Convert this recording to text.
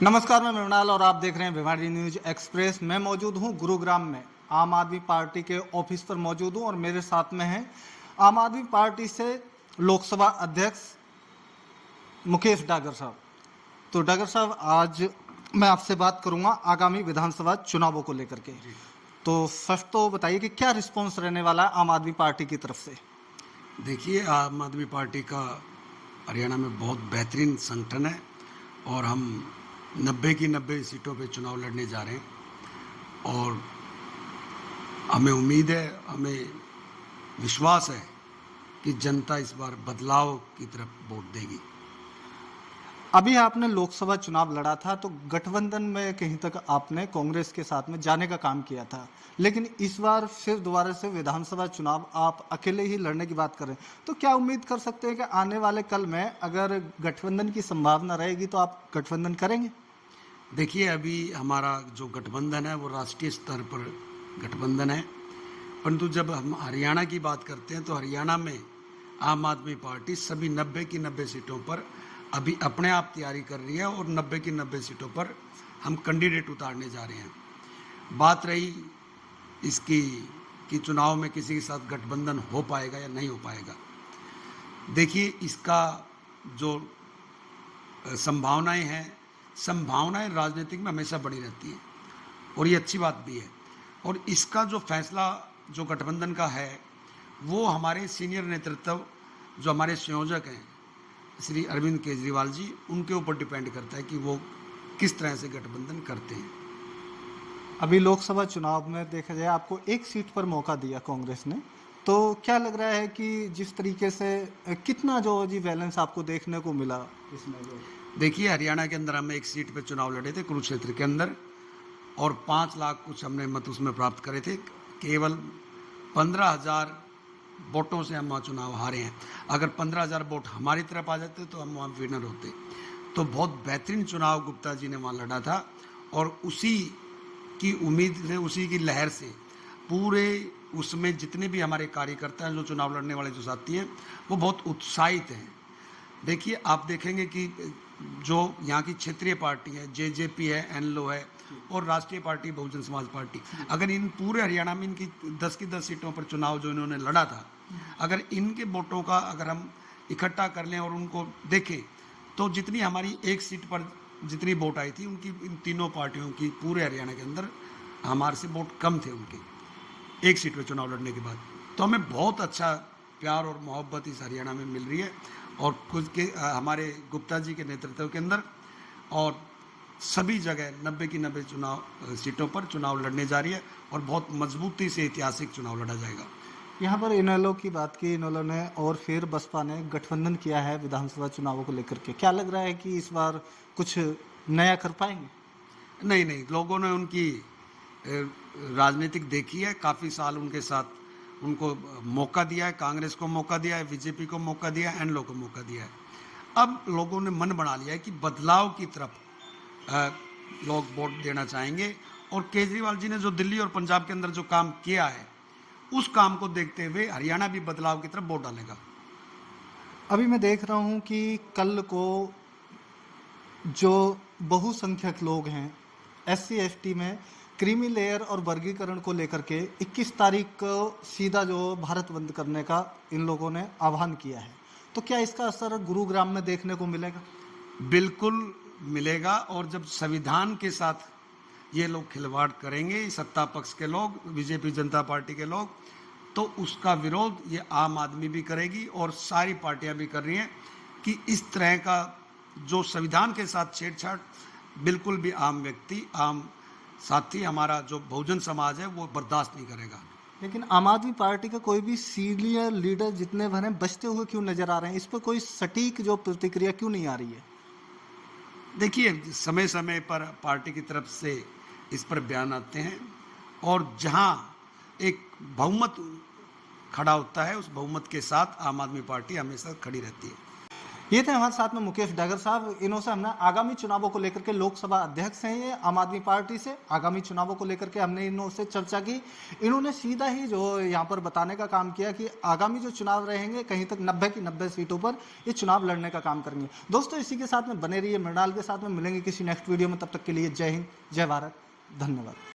नमस्कार, मैं मृणाल और आप देख रहे हैं भिवाड़ी न्यूज एक्सप्रेस। मैं मौजूद हूं गुरुग्राम में, आम आदमी पार्टी के ऑफिस पर मौजूद हूं और मेरे साथ में हैं आम आदमी पार्टी से लोकसभा अध्यक्ष मुकेश डागर साहब। तो डागर साहब, आज मैं आपसे बात करूंगा आगामी विधानसभा चुनावों को लेकर के। तो फर्स्ट तो बताइए कि क्या रिस्पॉन्स रहने वाला है आम आदमी पार्टी की तरफ से। देखिए, आम आदमी पार्टी का हरियाणा में बहुत बेहतरीन संगठन है और हम 90 की 90 सीटों पे चुनाव लड़ने जा रहे हैं और हमें उम्मीद है, हमें विश्वास है कि जनता इस बार बदलाव की तरफ वोट देगी। अभी आपने लोकसभा चुनाव लड़ा था तो गठबंधन में कहीं तक आपने कांग्रेस के साथ में जाने का काम किया था, लेकिन इस बार फिर दोबारा से विधानसभा चुनाव आप अकेले ही लड़ने की बात कर रहे हैं। तो क्या उम्मीद कर सकते हैं कि आने वाले कल में अगर गठबंधन की संभावना रहेगी तो आप गठबंधन करेंगे? देखिए, अभी हमारा जो गठबंधन है वो राष्ट्रीय स्तर पर गठबंधन है, परंतु जब हम हरियाणा की बात करते हैं तो हरियाणा में आम आदमी पार्टी सभी 90 की 90 सीटों पर अभी अपने आप तैयारी कर रही है और 90 की 90 सीटों पर हम कैंडिडेट उतारने जा रहे हैं। बात रही इसकी कि चुनाव में किसी के साथ गठबंधन हो पाएगा या नहीं हो पाएगा। देखिए, इसका जो संभावनाएं राजनीतिक में हमेशा बनी रहती हैं और ये अच्छी बात भी है। और इसका जो फैसला जो गठबंधन का है वो हमारे सीनियर नेतृत्व, जो हमारे संयोजक हैं श्री अरविंद केजरीवाल जी, उनके ऊपर डिपेंड करता है कि वो किस तरह से गठबंधन करते हैं। अभी लोकसभा चुनाव में देखा जाए आपको एक सीट पर मौका दिया कांग्रेस ने, तो क्या लग रहा है कि जिस तरीके से कितना जो जी बैलेंस आपको देखने को मिला इसमें? देखिए, हरियाणा के अंदर हम एक सीट पे चुनाव लड़े थे कुरुक्षेत्र के अंदर और 5 लाख कुछ हमने मत उसमें प्राप्त करे थे। केवल 15,000 वोटों से हम वहाँ चुनाव हारे हैं। अगर 15,000 वोट हमारी तरफ आ जाते तो हम वहाँ विनर होते। तो बहुत बेहतरीन चुनाव गुप्ता जी ने वहाँ लड़ा था और उसी की उम्मीद से, उसी की लहर से पूरे उसमें जितने भी हमारे कार्यकर्ता हैं, जो चुनाव लड़ने वाले जो साथी हैं, वो बहुत उत्साहित हैं। देखिए, आप देखेंगे कि जो यहाँ की क्षेत्रीय पार्टी है, जेजेपी है, एनलो है और राष्ट्रीय पार्टी बहुजन समाज पार्टी, अगर इन पूरे हरियाणा में इनकी 10 की 10 सीटों पर चुनाव जो इन्होंने लड़ा था, अगर इनके वोटों का अगर हम इकट्ठा कर लें और उनको देखें तो जितनी हमारी एक सीट पर जितनी वोट आई थी, उनकी इन तीनों पार्टियों की पूरे हरियाणा के अंदर हमारे से वोट कम थे उनके एक सीट पर चुनाव लड़ने के बाद। तो हमें बहुत अच्छा प्यार और मोहब्बत इस हरियाणा में मिल रही है और खुद के हमारे गुप्ता जी के नेतृत्व के अंदर और सभी जगह 90 की 90 चुनाव सीटों पर चुनाव लड़ने जा रही है और बहुत मजबूती से ऐतिहासिक चुनाव लड़ा जाएगा। यहाँ पर इनेलो की बात की, इनेलो ने और फिर बसपा ने गठबंधन किया है विधानसभा चुनावों को लेकर के। क्या लग रहा है कि इस बार कुछ नया कर पाएंगे? नहीं नहीं, लोगों ने उनकी राजनीतिक देखी है, काफ़ी साल उनके साथ उनको मौका दिया है, कांग्रेस को मौका दिया है, बीजेपी को मौका दिया है, एनलो को मौका दिया है। अब लोगों ने मन बना लिया है कि बदलाव की तरफ लोग वोट देना चाहेंगे और केजरीवाल जी ने जो दिल्ली और पंजाब के अंदर जो काम किया है उस काम को देखते हुए हरियाणा भी बदलाव की तरफ वोट डालेगा। अभी मैं देख रहा हूँ कि कल को जो बहुसंख्यक लोग हैं SC ST में क्रीमी लेयर और वर्गीकरण को लेकर के 21 तारीख को सीधा जो भारत बंद करने का इन लोगों ने आह्वान किया है, तो क्या इसका असर गुरुग्राम में देखने को मिलेगा? बिल्कुल मिलेगा। और जब संविधान के साथ ये लोग खिलवाड़ करेंगे, सत्ता पक्ष के लोग, बीजेपी जनता पार्टी के लोग, तो उसका विरोध ये आम आदमी भी करेगी और सारी पार्टियां भी कर रही हैं कि इस तरह का जो संविधान के साथ छेड़छाड़ बिल्कुल भी आम व्यक्ति, आम साथी, हमारा जो बहुजन समाज है वो बर्दाश्त नहीं करेगा। लेकिन आम आदमी पार्टी का कोई भी सीनियर लीडर जितने भर हैं बचते हुए क्यों नजर आ रहे हैं? इस पर कोई सटीक जो प्रतिक्रिया क्यों नहीं आ रही है? देखिए, समय समय पर पार्टी की तरफ से इस पर बयान आते हैं और जहां एक बहुमत खड़ा होता है उस बहुमत के साथ आम आदमी पार्टी हमेशा खड़ी रहती है। ये थे हमारे साथ में मुकेश डागर साहब। इन्होंने हमने आगामी चुनावों को लेकर के, लोकसभा अध्यक्ष हैं ये आम आदमी पार्टी से, आगामी चुनावों को लेकर के हमने इन्होंने चर्चा की। इन्होंने सीधा ही जो यहाँ पर बताने का काम किया कि आगामी जो चुनाव रहेंगे कहीं तक 90 की 90 सीटों पर ये चुनाव लड़ने का काम करेंगे। दोस्तों इसी के साथ में बने रहिए, मृणाल के साथ में मिलेंगे किसी नेक्स्ट वीडियो में। तब तक के लिए जय हिंद, जय भारत, धन्यवाद।